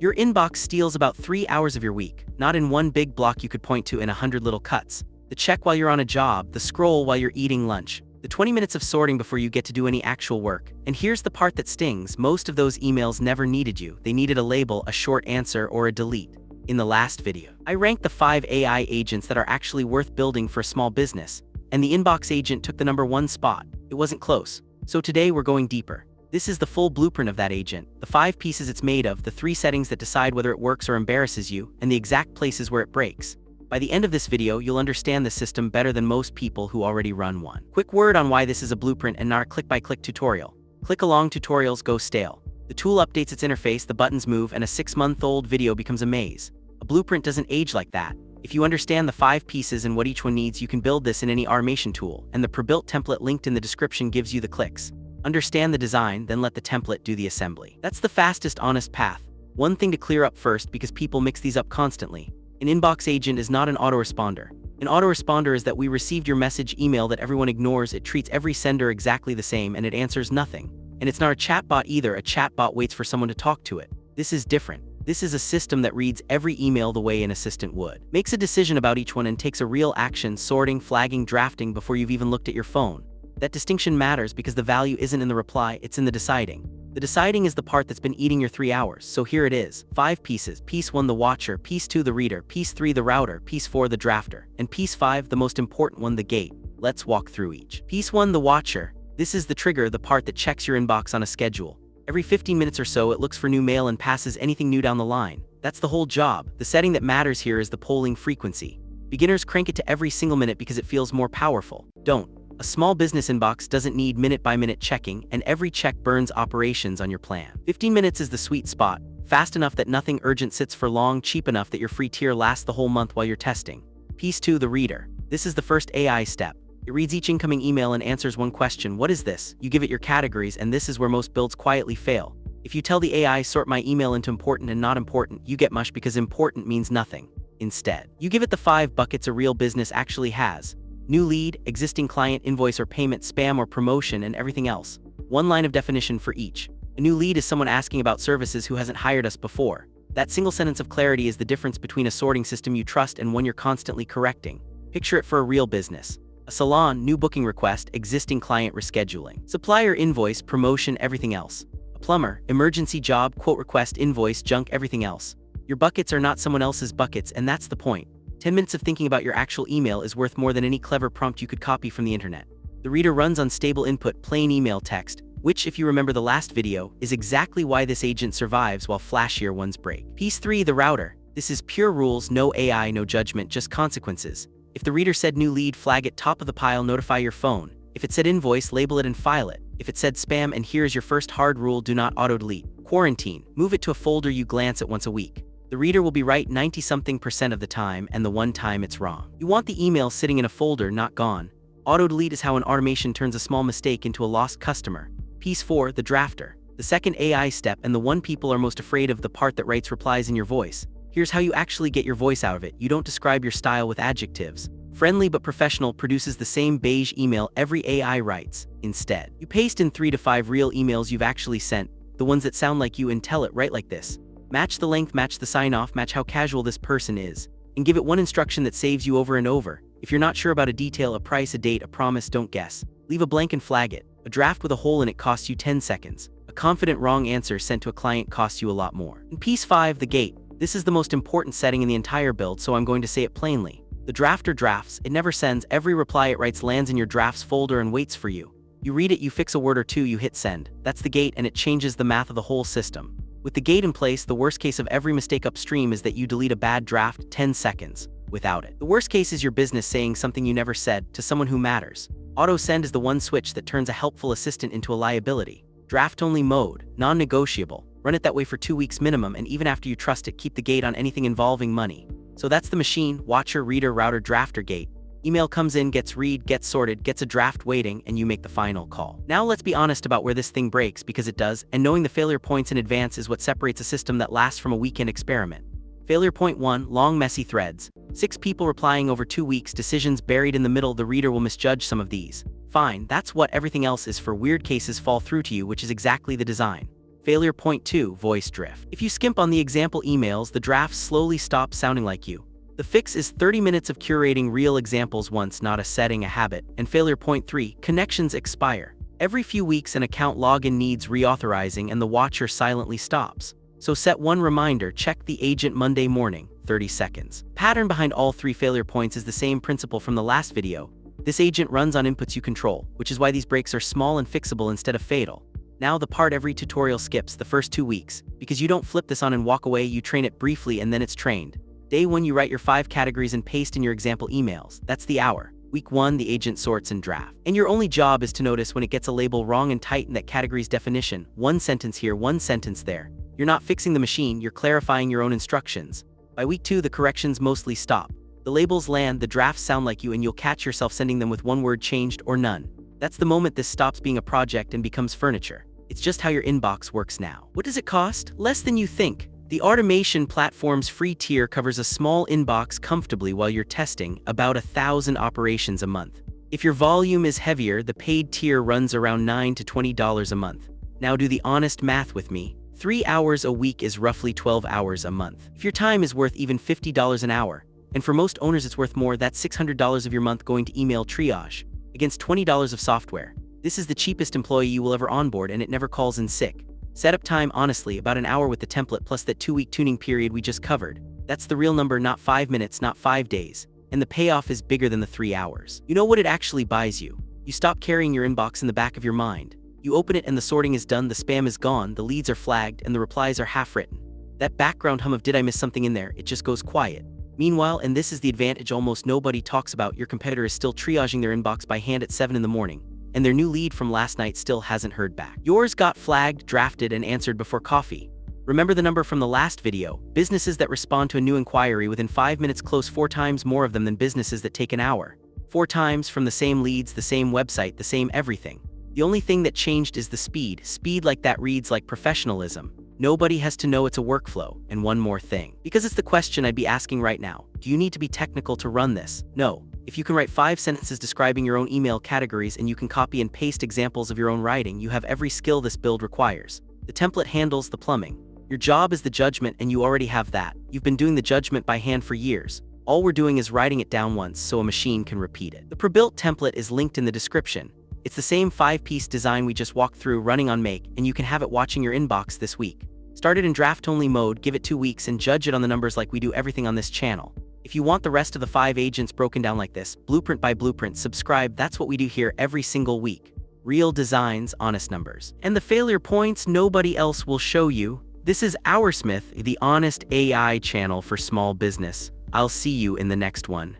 Your inbox steals about 3 hours of your week, not in one big block you could point to in 100 little cuts. The check while you're on a job, the scroll while you're eating lunch, the 20 minutes of sorting before you get to do any actual work. And here's the part that stings: most of those emails never needed you. They needed a label, a short answer, or a delete. In the last video, I ranked the 5 AI agents that are actually worth building for a small business, and the inbox agent took the #1 spot. It wasn't close. So today we're going deeper. This is the full blueprint of that agent, the 5 pieces it's made of, the 3 settings that decide whether it works or embarrasses you, and the exact places where it breaks. By the end of this video, you'll understand the system better than most people who already run one. Quick word on why this is a blueprint and not a click-by-click tutorial. Click-along tutorials go stale. The tool updates its interface, the buttons move, and a 6-month-old video becomes a maze. A blueprint doesn't age like that. If you understand the 5 pieces and what each one needs, you can build this in any automation tool, and the prebuilt template linked in the description gives you the clicks. Understand the design, then let the template do the assembly. That's the fastest, honest path. One thing to clear up first, because people mix these up constantly. An inbox agent is not an autoresponder. An autoresponder is that we received your message email that everyone ignores. It treats every sender exactly the same, and it answers nothing. And it's not a chatbot either. A chatbot waits for someone to talk to it. This is different. This is a system that reads every email the way an assistant would, makes a decision about each one, and takes a real action, sorting, flagging, drafting, before you've even looked at your phone. That distinction matters because the value isn't in the reply, it's in the deciding. The deciding is the part that's been eating your 3 hours, so here it is. 5 pieces. Piece 1, the watcher. Piece 2, the reader. Piece 3, the router. Piece 4, the drafter. And piece 5, the most important one, the gate. Let's walk through each. Piece 1, the watcher. This is the trigger, the part that checks your inbox on a schedule. Every 15 minutes or so, it looks for new mail and passes anything new down the line. That's the whole job. The setting that matters here is the polling frequency. Beginners crank it to every single minute because it feels more powerful. Don't. A small business inbox doesn't need minute-by-minute checking, and every check burns operations on your plan. 15 minutes is the sweet spot, fast enough that nothing urgent sits for long, cheap enough that your free tier lasts the whole month while you're testing. Piece 2, the reader. This is the first AI step. It reads each incoming email and answers one question: what is this? You give it your categories, and this is where most builds quietly fail. If you tell the AI, sort my email into important and not important, you get mush because important means nothing. Instead, you give it the 5 buckets a real business actually has: new lead, existing client, invoice or payment, spam or promotion, and everything else. 1 line of definition for each. A new lead is someone asking about services who hasn't hired us before. That single sentence of clarity is the difference between a sorting system you trust and one you're constantly correcting. Picture it for a real business. A salon, new booking request, existing client, rescheduling. Supplier, invoice, promotion, everything else. A plumber, emergency job, quote request, invoice, junk, everything else. Your buckets are not someone else's buckets, and that's the point. 10 minutes of thinking about your actual email is worth more than any clever prompt you could copy from the internet. The reader runs on stable input, plain email text, which, if you remember the last video, is exactly why this agent survives while flashier ones break. Piece 3, the router. This is pure rules, no AI, no judgment, just consequences. If the reader said new lead, flag it top of the pile, notify your phone. If it said invoice, label it and file it. If it said spam, and here's your first hard rule, do not auto-delete. Quarantine. Move it to a folder you glance at once a week. The reader will be right 90-something% of the time, and the one time it's wrong. You want the email sitting in a folder, not gone. Auto-delete is how an automation turns a small mistake into a lost customer. Piece 4, the drafter. The second AI step, and the one people are most afraid of, the part that writes replies in your voice. Here's how you actually get your voice out of it. You don't describe your style with adjectives. Friendly but professional produces the same beige email every AI writes. Instead, you paste in 3 to 5 real emails you've actually sent, the ones that sound like you, and tell it, write like this. Match the length, match the sign-off, match how casual this person is, and give it one instruction that saves you over and over. If you're not sure about a detail, a price, a date, a promise, don't guess. Leave a blank and flag it. A draft with a hole in it costs you 10 seconds. A confident wrong answer sent to a client costs you a lot more. In piece 5, the gate. This is the most important setting in the entire build, so I'm going to say it plainly. The drafter drafts, it never sends. Every reply it writes lands in your drafts folder and waits for you. You read it, you fix a word or two, you hit send. That's the gate, and it changes the math of the whole system. With the gate in place, the worst case of every mistake upstream is that you delete a bad draft 10 seconds without it. The worst case is your business saying something you never said to someone who matters. Auto send is the one switch that turns a helpful assistant into a liability. Draft-only mode, non-negotiable. Run it that way for 2 weeks minimum, and even after you trust it, keep the gate on anything involving money. So that's the machine: watcher, reader, router, drafter, gate. Email comes in, gets read, gets sorted, gets a draft waiting, and you make the final call. Now let's be honest about where this thing breaks, because it does, and knowing the failure points in advance is what separates a system that lasts from a weekend experiment. Failure point 1, long messy threads. 6 people replying over 2 weeks, decisions buried in the middle. The reader will misjudge some of these. Fine, that's what everything else is for. Weird cases fall through to you, which is exactly the design. Failure point 2, voice drift. If you skimp on the example emails, the drafts slowly stop sounding like you. The fix is 30 minutes of curating real examples once, not a setting, a habit. And failure point 3, connections expire. Every few weeks an account login needs reauthorizing and the watcher silently stops. So set one reminder, check the agent Monday morning, 30 seconds. Pattern behind all 3 failure points is the same principle from the last video. This agent runs on inputs you control, which is why these breaks are small and fixable instead of fatal. Now the part every tutorial skips, the first 2 weeks, because you don't flip this on and walk away, you train it briefly and then it's trained. Day 1 you write your 5 categories and paste in your example emails, that's the hour. Week 1 the agent sorts and draft. And your only job is to notice when it gets a label wrong and tighten that category's definition, 1 sentence here, 1 sentence there. You're not fixing the machine, you're clarifying your own instructions. By week 2 the corrections mostly stop. The labels land, the drafts sound like you, and you'll catch yourself sending them with 1 word changed or none. That's the moment this stops being a project and becomes furniture. It's just how your inbox works now. What does it cost? Less than you think. The automation platform's free tier covers a small inbox comfortably while you're testing, about 1,000 operations a month. If your volume is heavier, the paid tier runs around $9 to $20 a month. Now do the honest math with me. 3 hours a week is roughly 12 hours a month. If your time is worth even $50 an hour, and for most owners it's worth more, that's $600 of your month going to email triage, against $20 of software. This is the cheapest employee you will ever onboard, and it never calls in sick. Setup time, honestly, about an hour with the template plus that 2-week tuning period we just covered. That's the real number, not 5 minutes, not 5 days. And the payoff is bigger than the 3 hours. You know what it actually buys you? You stop carrying your inbox in the back of your mind. You open it and the sorting is done, the spam is gone, the leads are flagged, and the replies are half written. That background hum of "did I miss something in there?" it just goes quiet. Meanwhile, and this is the advantage almost nobody talks about, your competitor is still triaging their inbox by hand at 7 in the morning. And their new lead from last night still hasn't heard back. Yours got flagged, drafted, and answered before coffee. Remember the number from the last video? Businesses that respond to a new inquiry within 5 minutes close 4 times more of them than businesses that take an hour. 4 times from the same leads, the same website, the same everything. The only thing that changed is the speed. Speed like that reads like professionalism. Nobody has to know it's a workflow. And one more thing, because it's the question I'd be asking right now. Do you need to be technical to run this? No. If you can write 5 sentences describing your own email categories and you can copy and paste examples of your own writing, you have every skill this build requires. The template handles the plumbing. Your job is the judgment, and you already have that. You've been doing the judgment by hand for years. All we're doing is writing it down once so a machine can repeat it. The prebuilt template is linked in the description. It's the same 5-piece design we just walked through running on Make, and you can have it watching your inbox this week. Start it in draft-only mode, give it 2 weeks, and judge it on the numbers like we do everything on this channel. If you want the rest of the 5 agents broken down like this, blueprint by blueprint, subscribe. That's what we do here every single week. Real designs, honest numbers. And the failure points nobody else will show you. This is Hoursmith, the honest AI channel for small business. I'll see you in the next one.